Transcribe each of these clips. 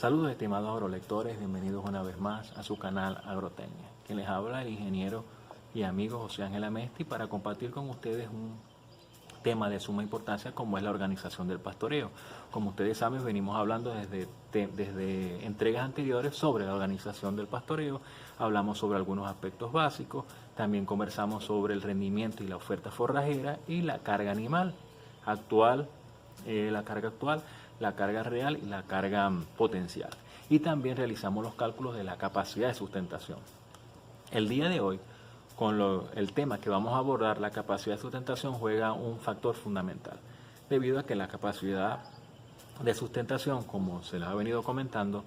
Saludos estimados agrolectores, bienvenidos una vez más a su canal Agrotecnia. Quien les habla el ingeniero y amigo José Ángel Amesti para compartir con ustedes un tema de suma importancia como es la organización del pastoreo. Como ustedes saben, venimos hablando desde entregas anteriores sobre la organización del pastoreo, hablamos sobre algunos aspectos básicos, también conversamos sobre el rendimiento y la oferta forrajera y la carga animal actual, la carga real y la carga potencial. Y también realizamos los cálculos de la capacidad de sustentación. El día de hoy, con el tema que vamos a abordar, la capacidad de sustentación juega un factor fundamental, debido a que la capacidad de sustentación, como se les ha venido comentando,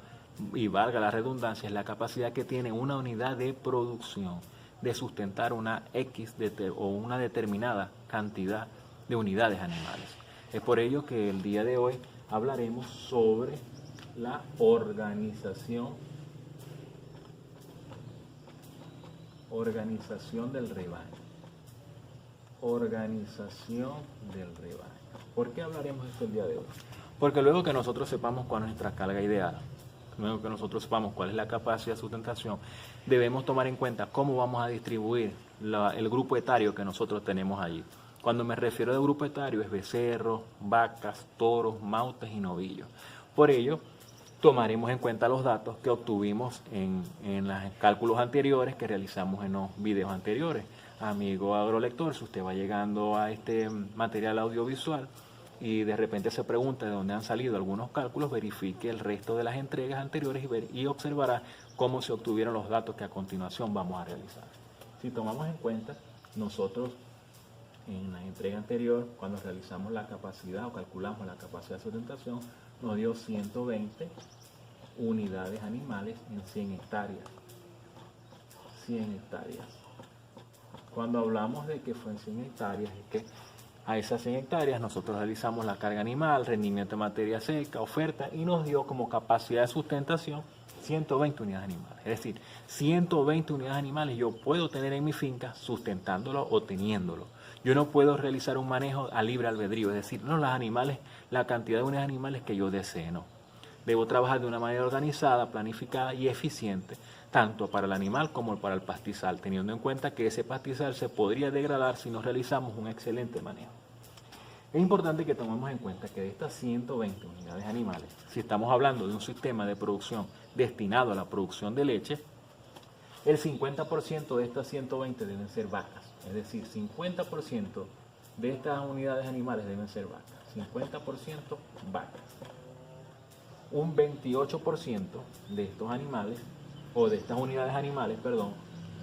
y valga la redundancia, es la capacidad que tiene una unidad de producción de sustentar una o una determinada cantidad de unidades animales. Es por ello que el día de hoy hablaremos sobre la organización del rebaño. Organización del rebaño. ¿Por qué hablaremos de esto el día de hoy? Porque luego que nosotros sepamos cuál es nuestra carga ideal, luego que nosotros sepamos cuál es la capacidad de sustentación, debemos tomar en cuenta cómo vamos a distribuir el grupo etario que nosotros tenemos allí. Cuando me refiero al grupo etario es becerros, vacas, toros, mautas y novillos. Por ello, tomaremos en cuenta los datos que obtuvimos en los cálculos anteriores que realizamos en los videos anteriores. Amigo agrolector, si usted va llegando a este material audiovisual y de repente se pregunta de dónde han salido algunos cálculos, verifique el resto de las entregas anteriores y observará cómo se obtuvieron los datos que a continuación vamos a realizar. Si tomamos en cuenta, nosotros en la entrega anterior, cuando realizamos la capacidad o calculamos la capacidad de sustentación, nos dio 120 unidades animales en 100 hectáreas. 100 hectáreas. Cuando hablamos de que fue en 100 hectáreas, es que a esas 100 hectáreas nosotros realizamos la carga animal, rendimiento de materia seca, oferta, y nos dio como capacidad de sustentación 120 unidades animales. Es decir, 120 unidades animales yo puedo tener en mi finca sustentándolo o teniéndolo. Yo no puedo realizar un manejo a libre albedrío, es decir, no los animales, la cantidad de unidades animales que yo desee, no. Debo trabajar de una manera organizada, planificada y eficiente, tanto para el animal como para el pastizal, teniendo en cuenta que ese pastizal se podría degradar si no realizamos un excelente manejo. Es importante que tomemos en cuenta que de estas 120 unidades animales, si estamos hablando de un sistema de producción destinado a la producción de leche, el 50% de estas 120 deben ser vacas. Es decir, 50% de estas unidades animales deben ser vacas. 50% vacas. Un 28% de estos animales, o de estas unidades animales, perdón,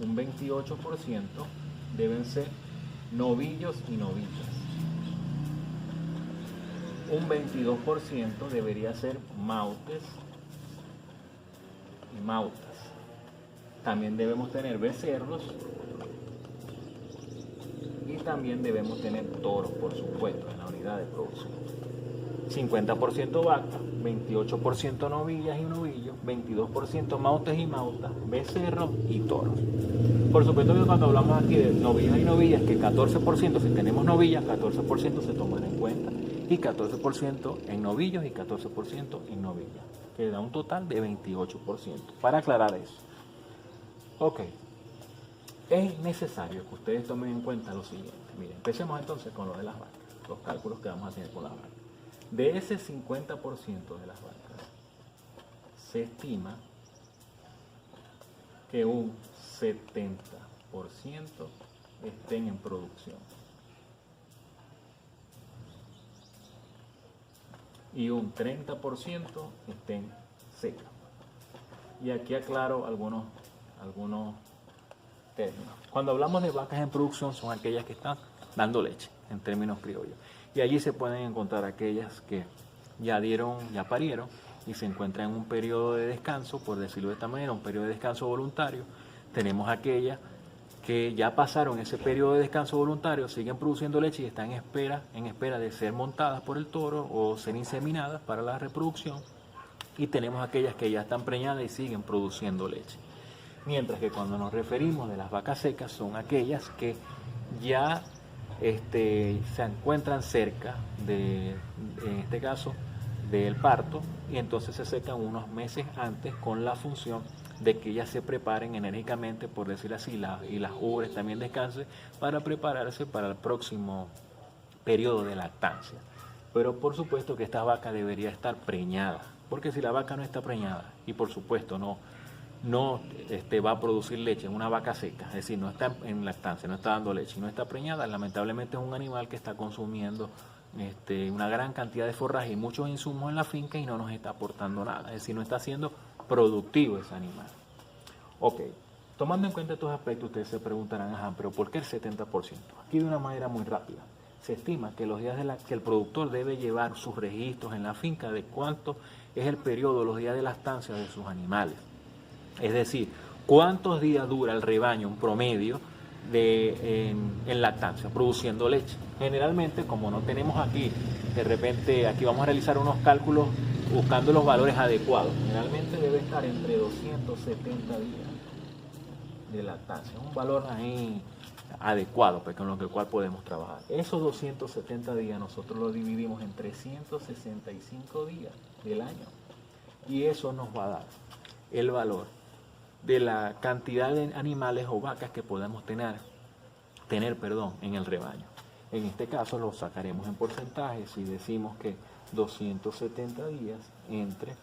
un 28% deben ser novillos y novillas. Un 22% debería ser mautes y mautas. También debemos tener becerros y también debemos tener toros, por supuesto, en la unidad de producción. 50% vacas, 28% novillas y novillos, 22% mautes y mautas, becerros y toros. Por supuesto que cuando hablamos aquí de novillas y novillas, que 14%, si tenemos novillas, 14% se toman en cuenta, y 14% en novillos y 14% en novillas, que da un total de 28%, para aclarar eso. Ok, es necesario que ustedes tomen en cuenta lo siguiente. Miren, empecemos entonces con lo de las vacas, los cálculos que vamos a hacer con las vacas. De ese 50% de las vacas, se estima que un 70% estén en producción y un 30% estén secas. Y aquí aclaro algunos términos. Cuando hablamos de vacas en producción, son aquellas que están dando leche, en términos criollos. Y allí se pueden encontrar aquellas que ya parieron y se encuentran en un periodo de descanso, por decirlo de esta manera, un periodo de descanso voluntario. Tenemos aquellas que ya pasaron ese periodo de descanso voluntario, siguen produciendo leche y están en espera de ser montadas por el toro o ser inseminadas para la reproducción. Y tenemos aquellas que ya están preñadas y siguen produciendo leche. Mientras que cuando nos referimos de las vacas secas, son aquellas que ya se encuentran cerca en este caso, del parto, y entonces se secan unos meses antes con la función de que ellas se preparen enérgicamente, por decir así, y las ubres también descansen para prepararse para el próximo periodo de lactancia. Pero por supuesto que esta vaca debería estar preñada, porque si la vaca no está preñada y por supuesto no va a producir leche, en una vaca seca, es decir, no está en lactancia, no está dando leche y no está preñada, lamentablemente es un animal que está consumiendo una gran cantidad de forraje y muchos insumos en la finca y no nos está aportando nada, es decir, no está siendo productivo ese animal. Ok, tomando en cuenta estos aspectos, ustedes se preguntarán, ajá, pero ¿por qué el 70%? Aquí de una manera muy rápida. Se estima que los días que el productor debe llevar sus registros en la finca de cuánto es el periodo, los días de lactancia de sus animales. Es decir, cuántos días dura el rebaño, un promedio, en lactancia, produciendo leche. Generalmente, como no tenemos aquí, de repente, aquí vamos a realizar unos cálculos buscando los valores adecuados. Generalmente debe estar entre 270 días de lactancia, un valor ahí adecuado, pues, con el cual podemos trabajar. Esos 270 días nosotros los dividimos en 365 días del año y eso nos va a dar el valor de la cantidad de animales o vacas que podamos tener en el rebaño. En este caso lo sacaremos en porcentajes y decimos que 270 días entre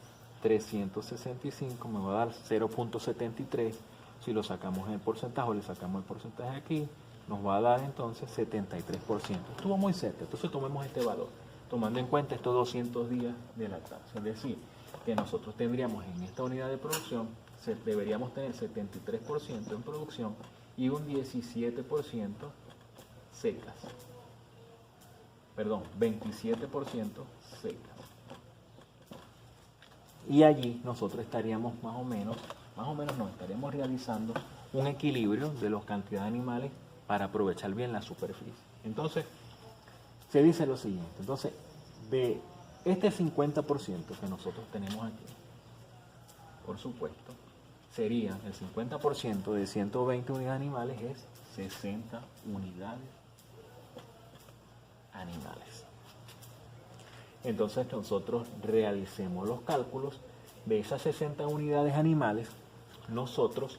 365 me va a dar 0.73. Si lo sacamos en el porcentaje o le sacamos el porcentaje aquí, nos va a dar entonces 73%. Estuvo muy cerca, entonces tomemos este valor, tomando en cuenta estos 200 días de lactancia. Es decir, que nosotros tendríamos en esta unidad de producción, deberíamos tener 73% en producción y un 17% secas. Perdón, 27% secas. Y allí nosotros estaríamos más o menos no, estaremos realizando un equilibrio de las cantidades de animales para aprovechar bien la superficie. Entonces, se dice lo siguiente, entonces, de este 50% que nosotros tenemos aquí, por supuesto, sería el 50% de 120 unidades animales es 60 unidades animales. Entonces nosotros realicemos los cálculos de esas 60 unidades animales, nosotros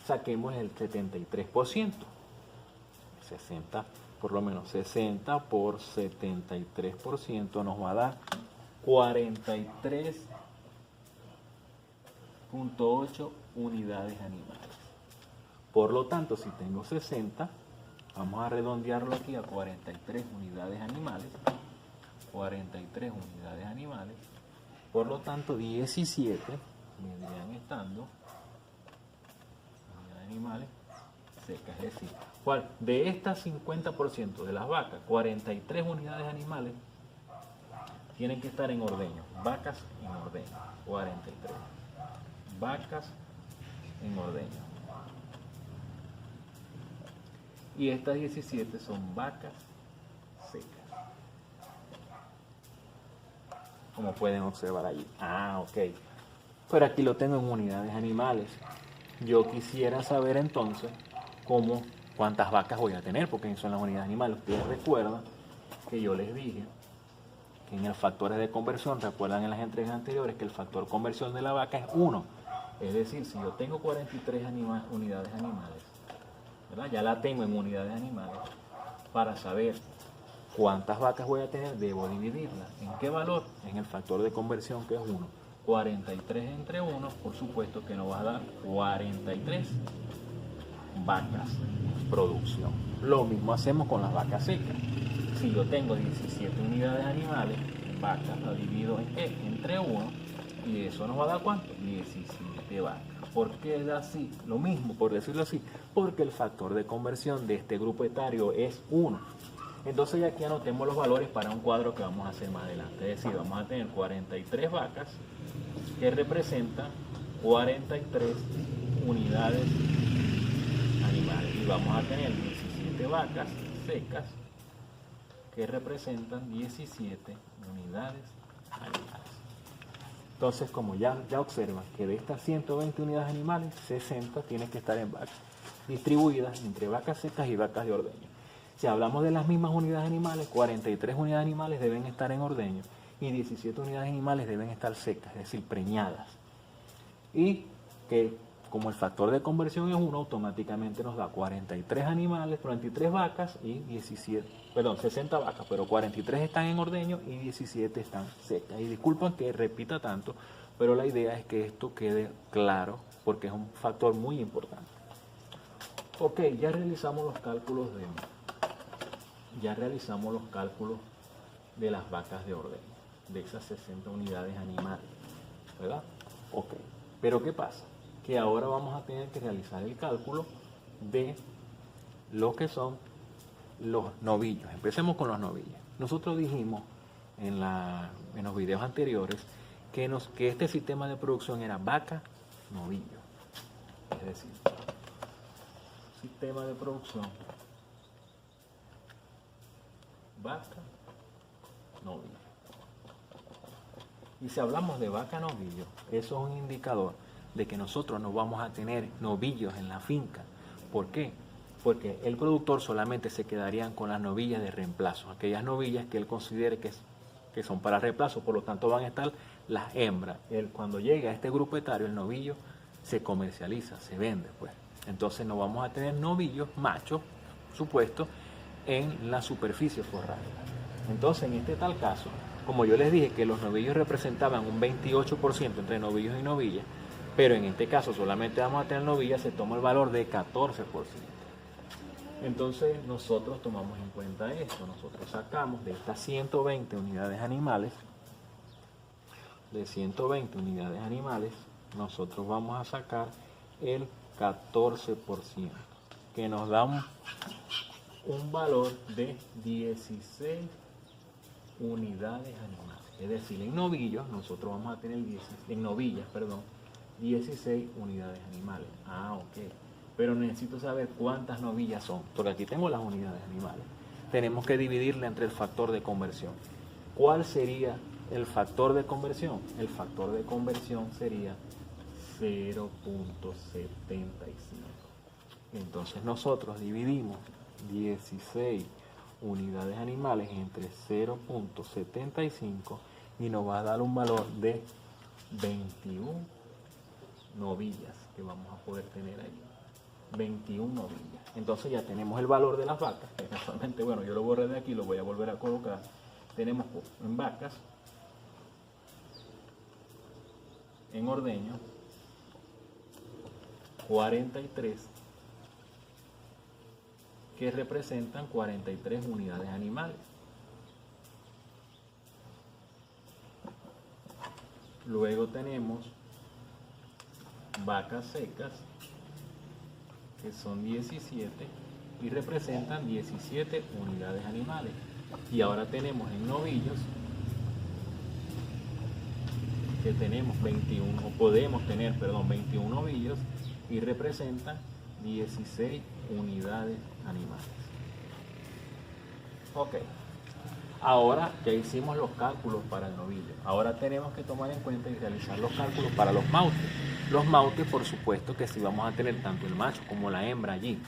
saquemos el 73%. 60, por lo menos 60 por 73% nos va a dar 43.8 unidades animales. Por lo tanto, si tengo 60, vamos a redondearlo aquí a 43 unidades animales. 43 unidades animales. Por lo tanto, 17 vendrían estando unidades animales secas. Es decir, de estas 50% de las vacas, 43 unidades animales tienen que estar en ordeño. Vacas en ordeño. 43 vacas en ordeño. Y estas 17 son vacas secas. Como pueden observar allí. Ok. Pero aquí lo tengo en unidades animales. Yo quisiera saber entonces cuántas vacas voy a tener, porque son las unidades animales. Ustedes recuerdan que yo les dije que en el factores de conversión, recuerdan en las entregas anteriores que el factor conversión de la vaca es 1. Es decir, si yo tengo 43 unidades animales, ¿verdad? Ya la tengo en unidades animales, para saber cuántas vacas voy a tener, debo dividirlas. ¿En qué valor? En el factor de conversión, que es 1. 43 entre 1, por supuesto que nos va a dar 43 vacas producción. Lo mismo hacemos con las vacas secas. Si yo tengo 17 unidades animales, vacas, la divido en qué? Entre 1, y eso nos va a dar ¿cuánto? 17 vacas. ¿Por qué es así? Lo mismo, por decirlo así, porque el factor de conversión de este grupo etario es 1. Entonces ya aquí anotemos los valores para un cuadro que vamos a hacer más adelante. Es decir, vamos a tener 43 vacas que representan 43 unidades animales. Y vamos a tener 17 vacas secas que representan 17 unidades animales. Entonces, como ya observan que de estas 120 unidades animales, 60 tienen que estar en vacas, distribuidas entre vacas secas y vacas de ordeño. Si hablamos de las mismas unidades animales, 43 unidades animales deben estar en ordeño y 17 unidades animales deben estar secas, es decir, preñadas. Y que como el factor de conversión es 1, automáticamente nos da 43 animales, 43 vacas y 60 vacas, pero 43 están en ordeño y 17 están secas. Y disculpen que repita tanto, pero la idea es que esto quede claro porque es un factor muy importante. Ok, ya realizamos los cálculos de las vacas de ordeño, de esas 60 unidades animales, ¿verdad? Ok, pero ¿qué pasa? Que ahora vamos a tener que realizar el cálculo de lo que son los novillos. Empecemos con los novillos. Nosotros dijimos en los videos anteriores que este sistema de producción era vaca-novillo. Es decir, sistema de producción vaca-novillo. Y si hablamos de vaca-novillo, eso es un indicador de que nosotros no vamos a tener novillos en la finca. ¿Por qué? Porque el productor solamente se quedaría con las novillas de reemplazo, aquellas novillas que él considere que son para reemplazo, por lo tanto van a estar las hembras. Cuando llegue a este grupo etario, el novillo se comercializa, se vende, pues. Entonces no vamos a tener novillos machos, supuesto, en la superficie forraje. Entonces, en este tal caso, como yo les dije que los novillos representaban un 28% entre novillos y novillas, pero en este caso solamente vamos a tener novillas, se toma el valor de 14%. Entonces nosotros tomamos en cuenta esto, nosotros sacamos de estas 120 unidades animales, nosotros vamos a sacar el 14%, que nos da un valor de 16 unidades animales. Es decir, en novillos nosotros vamos a tener 16 unidades animales. Ok. Pero necesito saber cuántas novillas son, porque aquí tengo las unidades animales. Tenemos que dividirla entre el factor de conversión. ¿Cuál sería el factor de conversión? El factor de conversión sería 0.75. Entonces nosotros dividimos 16 unidades animales entre 0.75 y nos va a dar un valor de 21 novillas que vamos a poder tener ahí. 21 novillas. Entonces ya tenemos el valor de las vacas, que casualmente, bueno, yo lo borré de aquí, lo voy a volver a colocar. Tenemos en vacas, en ordeño, 43, que representan 43 unidades animales. Luego tenemos vacas secas, que son 17 y representan 17 unidades animales. Y ahora tenemos en novillos que tenemos 21, o podemos tener, 21 novillos y representan 16 unidades animales. Ok. Ahora ya hicimos los cálculos para el novillo. Ahora tenemos que tomar en cuenta y realizar los cálculos para los mautes. Los mautes, por supuesto que sí vamos a tener tanto el macho como la hembra allí.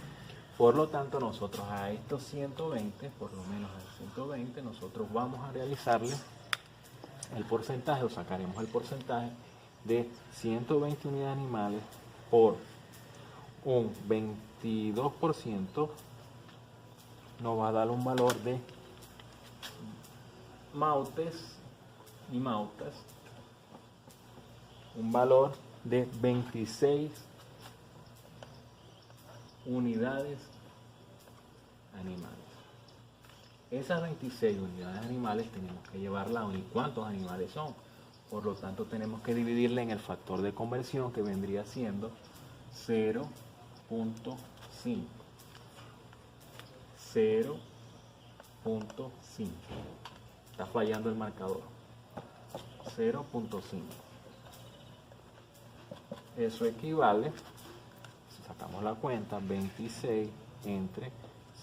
Por lo tanto, nosotros a estos 120, por lo menos a 120, nosotros vamos a realizarle el porcentaje, o sacaremos el porcentaje de 120 unidades animales por un 22%, nos va a dar un valor de mautes y mautas, un valor de 26 unidades animales. Esas 26 unidades animales tenemos que llevarla a cuántos animales son. Por lo tanto, tenemos que dividirla en el factor de conversión, que vendría siendo 0.5. 0.5. Está fallando el marcador. 0.5. Eso equivale, si sacamos la cuenta, 26 entre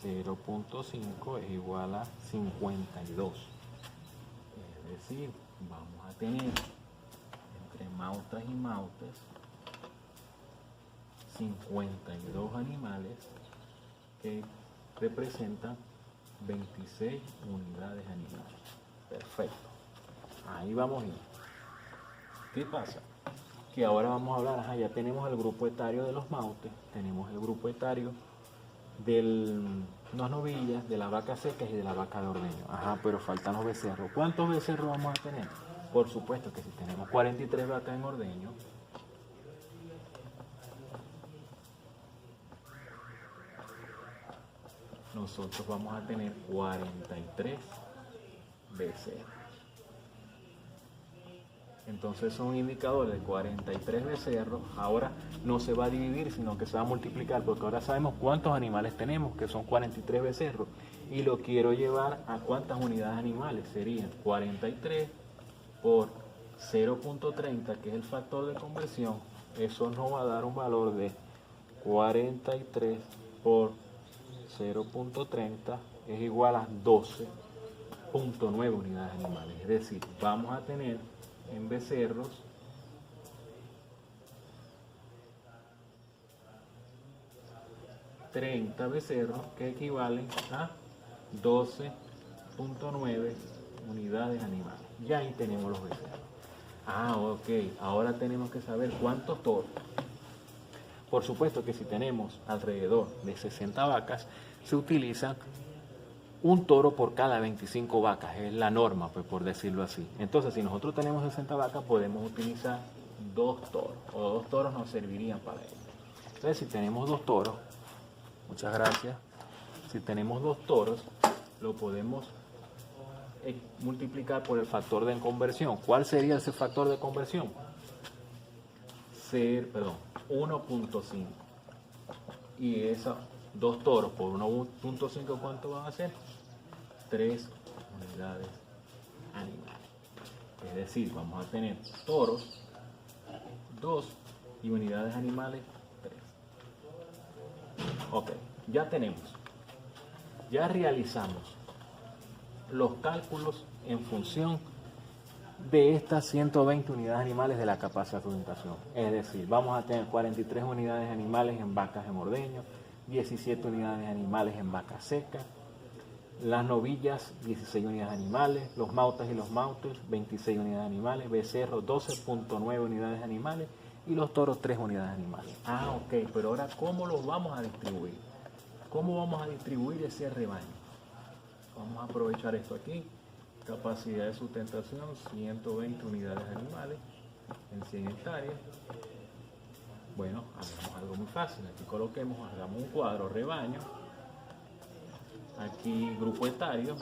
0.5 es igual a 52. Es decir, vamos a tener entre mautas y mautas 52 animales que representan 26 unidades animales. Perfecto. Ahí vamos a ir. ¿Qué pasa? Que ahora vamos a hablar, ya tenemos el grupo etario de los mautes, tenemos el grupo etario de las novillas, de las vacas secas y de la vaca de ordeño. Pero faltan los becerros. ¿Cuántos becerros vamos a tener? Por supuesto que si tenemos 43 vacas en ordeño, nosotros vamos a tener 43 becerros. Entonces son un indicador de 43 becerros. Ahora no se va a dividir, sino que se va a multiplicar, porque ahora sabemos cuántos animales tenemos, que son 43 becerros. Y lo quiero llevar a cuántas unidades animales. Serían 43 por 0.30, que es el factor de conversión. Eso nos va a dar un valor de 43 por 0.30 es igual a 12.9 unidades animales. Es decir, vamos a tener en becerros 30 becerros que equivalen a 12.9 unidades animales. Ya ahí tenemos los becerros. Ok. Ahora tenemos que saber cuántos toros. Por supuesto que si tenemos alrededor de 60 vacas, se utiliza un toro por cada 25 vacas, es la norma, pues, por decirlo así. Entonces, si nosotros tenemos 60 vacas, podemos utilizar 2 toros, o 2 toros nos servirían para ello. Entonces, si tenemos 2 toros, muchas gracias, si tenemos 2 toros, lo podemos multiplicar por el factor de conversión. ¿Cuál sería ese factor de conversión? 1.5. Y esos 2 toros por 1.5, ¿cuánto van a ser? 3 unidades animales. Es decir, vamos a tener toros 2 y unidades animales 3. Ok, ya realizamos los cálculos en función de estas 120 unidades animales de la capacidad de sustentación. Es decir, vamos a tener 43 unidades animales en vacas en ordeño, 17 unidades animales en vacas secas, las novillas 16 unidades animales, los mautas y los mautes 26 unidades animales, becerros 12.9 unidades animales y los toros 3 unidades animales. Ok, pero ahora ¿cómo los vamos a distribuir? ¿Cómo vamos a distribuir ese rebaño? Vamos a aprovechar esto aquí. Capacidad de sustentación 120 unidades animales en 100 hectáreas. Bueno, hagamos algo muy fácil. Aquí hagamos un cuadro rebaño. Aquí grupo etario.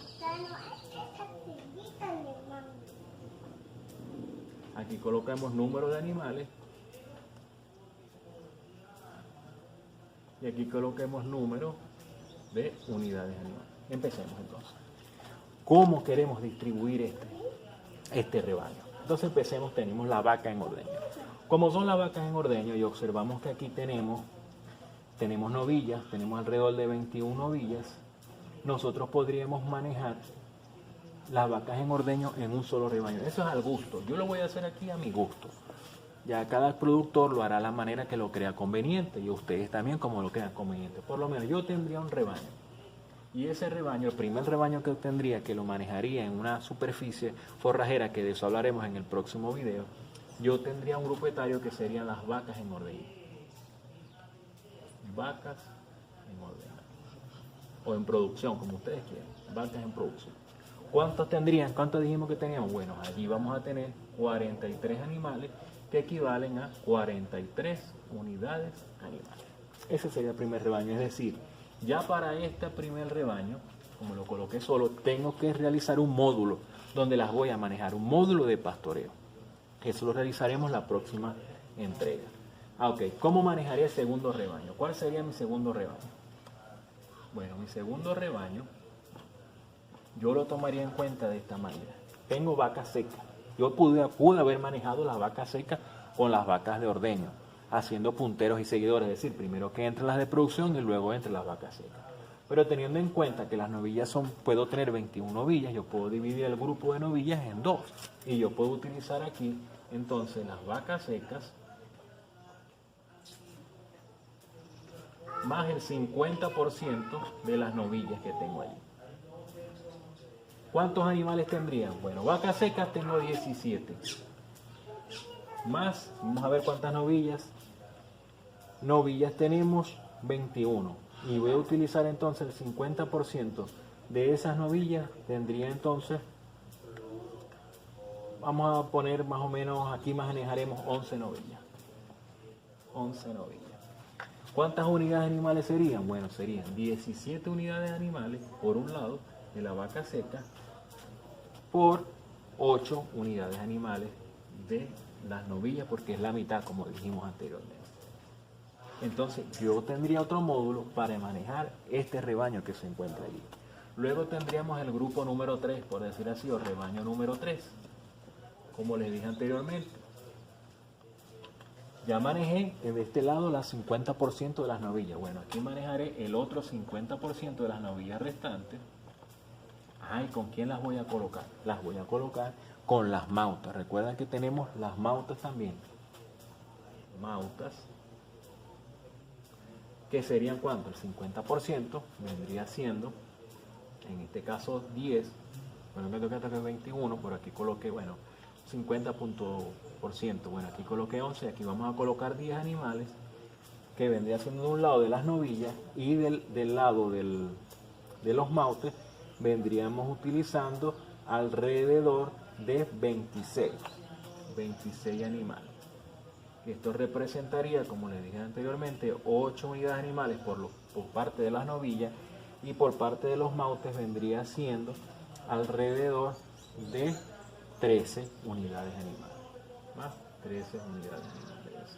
Aquí colocamos número de animales. Y aquí coloquemos número de unidades animales. Empecemos entonces. ¿Cómo queremos distribuir este rebaño? Entonces empecemos, tenemos la vaca en ordeño. Como son las vacas en ordeño, y observamos que aquí tenemos novillas, tenemos alrededor de 21 novillas, nosotros podríamos manejar las vacas en ordeño en un solo rebaño. Eso es al gusto. Yo lo voy a hacer aquí a mi gusto. Ya cada productor lo hará a la manera que lo crea conveniente y ustedes también como lo crean conveniente. Por lo menos yo tendría un rebaño. Y ese rebaño, el primer rebaño que obtendría, que lo manejaría en una superficie forrajera, que de eso hablaremos en el próximo video, yo tendría un grupo etario que serían las vacas en ordeño. Vacas en ordeño. O en producción, como ustedes quieran. Vacas en producción. ¿Cuántos tendrían? ¿Cuántos dijimos que teníamos? Bueno, allí vamos a tener 43 animales que equivalen a 43 unidades animales. Ese sería el primer rebaño, es decir, ya para este primer rebaño, como lo coloqué solo, tengo que realizar un módulo donde las voy a manejar, un módulo de pastoreo. Eso lo realizaremos la próxima entrega. Ok, ¿cómo manejaría el segundo rebaño? ¿Cuál sería mi segundo rebaño? Bueno, mi segundo rebaño, yo lo tomaría en cuenta de esta manera. Tengo vacas secas. Yo pude haber manejado las vacas secas con las vacas de ordeño, haciendo punteros y seguidores, es decir, primero que entren las de producción y luego entren las vacas secas. Pero teniendo en cuenta que las novillas puedo tener 21 novillas, yo puedo dividir el grupo de novillas en 2. Y yo puedo utilizar aquí, entonces, las vacas secas más el 50% de las novillas que tengo allí. ¿Cuántos animales tendrían? Bueno, vacas secas tengo 17. Más, vamos a ver cuántas novillas. Novillas tenemos 21. Y voy a utilizar entonces el 50% de esas novillas. Tendría entonces, vamos a poner más o menos, aquí manejaremos 11 novillas. 11 novillas. ¿Cuántas unidades animales serían? Bueno, serían 17 unidades animales por un lado de la vaca seca por 8 unidades animales de las novillas, porque es la mitad, como dijimos anteriormente. Entonces yo tendría otro módulo para manejar este rebaño que se encuentra allí. Luego tendríamos el grupo número 3, por decir así, o rebaño número 3. Como les dije anteriormente, ya manejé de este lado las 50% de las novillas. Bueno, aquí manejaré el otro 50% de las novillas restantes. ¿Y con quién las voy a colocar? Las voy a colocar con las mautas. Recuerden que tenemos las mautas también. Mautas. ¿Que serían cuánto? El 50% vendría siendo, en este caso 10. Bueno, me toca que 21, por aquí coloqué, bueno, 50%. Bueno, aquí coloqué 11, aquí vamos a colocar 10 animales, que vendría siendo de un lado de las novillas y del lado de los mautes vendríamos utilizando alrededor de 26 animales. Esto representaría, como les dije anteriormente, 8 unidades animales por parte de las novillas, y por parte de los mautes vendría siendo alrededor de 13 unidades animales. Más 13 unidades animales.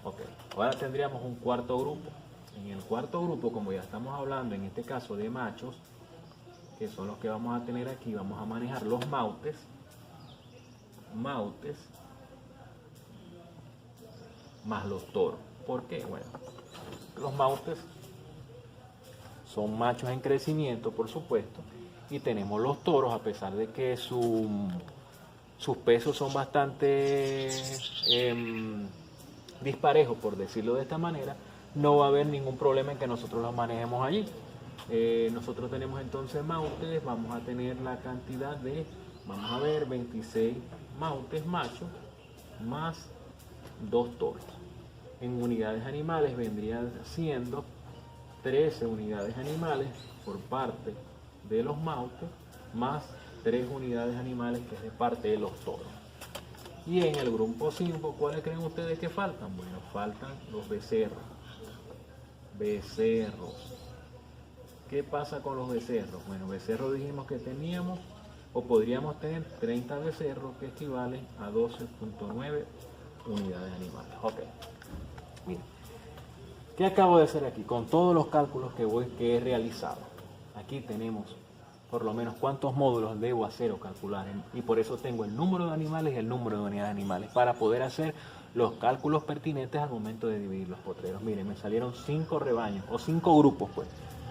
Ok, ahora tendríamos un cuarto grupo. En el cuarto grupo, como ya estamos hablando en este caso de machos, que son los que vamos a tener aquí, vamos a manejar los mautes, más los toros. ¿Por qué? Bueno, los mautes son machos en crecimiento, por supuesto, y tenemos los toros, a pesar de que sus pesos son bastante disparejos, por decirlo de esta manera, no va a haber ningún problema en que nosotros los manejemos allí. Nosotros tenemos entonces mautes, vamos a tener la cantidad de, vamos a ver, 26 mautes machos más 2 toros. En unidades animales vendrían siendo 13 unidades animales por parte de los mautes, más 3 unidades animales que es de parte de los toros. Y en el grupo 5, ¿cuáles creen ustedes que faltan? Bueno, faltan los becerros. ¿Qué pasa con los becerros? Bueno, becerros dijimos que teníamos, o podríamos tener 30 becerros, que equivalen a 12.9 unidades animales. Ok, miren, ¿qué acabo de hacer aquí? Con todos los cálculos que he realizado, aquí tenemos por lo menos cuántos módulos debo hacer o calcular, y por eso tengo el número de animales y el número de unidades animales, para poder hacer los cálculos pertinentes al momento de dividir los potreros. Miren, me salieron 5 rebaños, o 5 grupos, pues.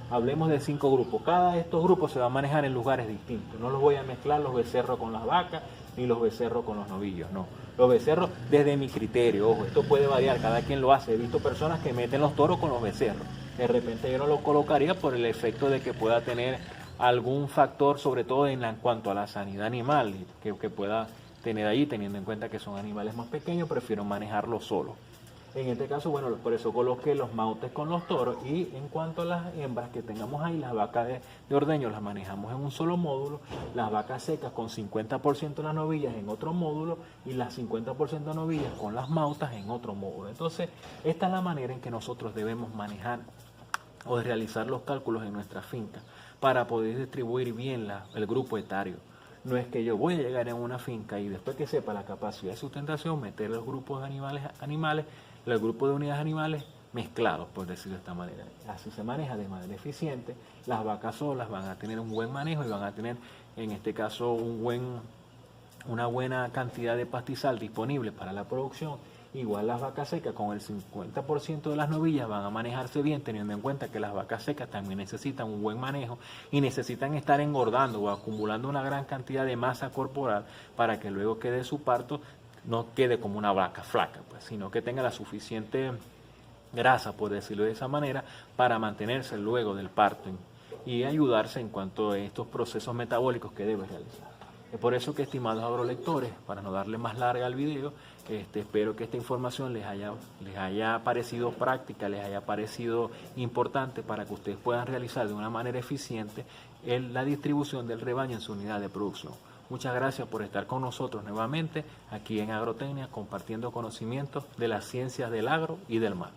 Hablemos de 5 grupos. Cada de estos grupos se va a manejar en lugares distintos. No los voy a mezclar los becerros con las vacas, ni los becerros con los novillos, no. Los becerros, desde mi criterio, ojo, esto puede variar, cada quien lo hace. He visto personas que meten los toros con los becerros. De repente yo no lo colocaría por el efecto de que pueda tener algún factor, sobre todo en cuanto a la sanidad animal, que pueda tener ahí, teniendo en cuenta que son animales más pequeños, prefiero manejarlo solo. En este caso, bueno, por eso coloqué los mautes con los toros, y en cuanto a las hembras que tengamos ahí, las vacas de ordeño las manejamos en un solo módulo, las vacas secas con 50% de las novillas en otro módulo, y las 50% de novillas con las mautas en otro módulo. Entonces, esta es la manera en que nosotros debemos manejar o de realizar los cálculos en nuestra finca para poder distribuir bien el grupo etario. No es que yo voy a llegar en una finca y después que sepa la capacidad de sustentación, meter los grupos de animales, el grupo de unidades animales mezclados, por decirlo de esta manera. Así se maneja de manera eficiente. Las vacas solas van a tener un buen manejo y van a tener, en este caso, una buena cantidad de pastizal disponible para la producción. Igual las vacas secas con el 50% de las novillas van a manejarse bien, teniendo en cuenta que las vacas secas también necesitan un buen manejo y necesitan estar engordando o acumulando una gran cantidad de masa corporal para que luego que de su parto no quede como una vaca flaca, pues, sino que tenga la suficiente grasa, por decirlo de esa manera, para mantenerse luego del parto y ayudarse en cuanto a estos procesos metabólicos que debe realizar. Es por eso que, estimados agrolectores, para no darle más larga al video, espero que esta información les haya parecido práctica, les haya parecido importante para que ustedes puedan realizar de una manera eficiente la distribución del rebaño en su unidad de producción. Muchas gracias por estar con nosotros nuevamente aquí en Agrotecnia, compartiendo conocimientos de las ciencias del agro y del mar.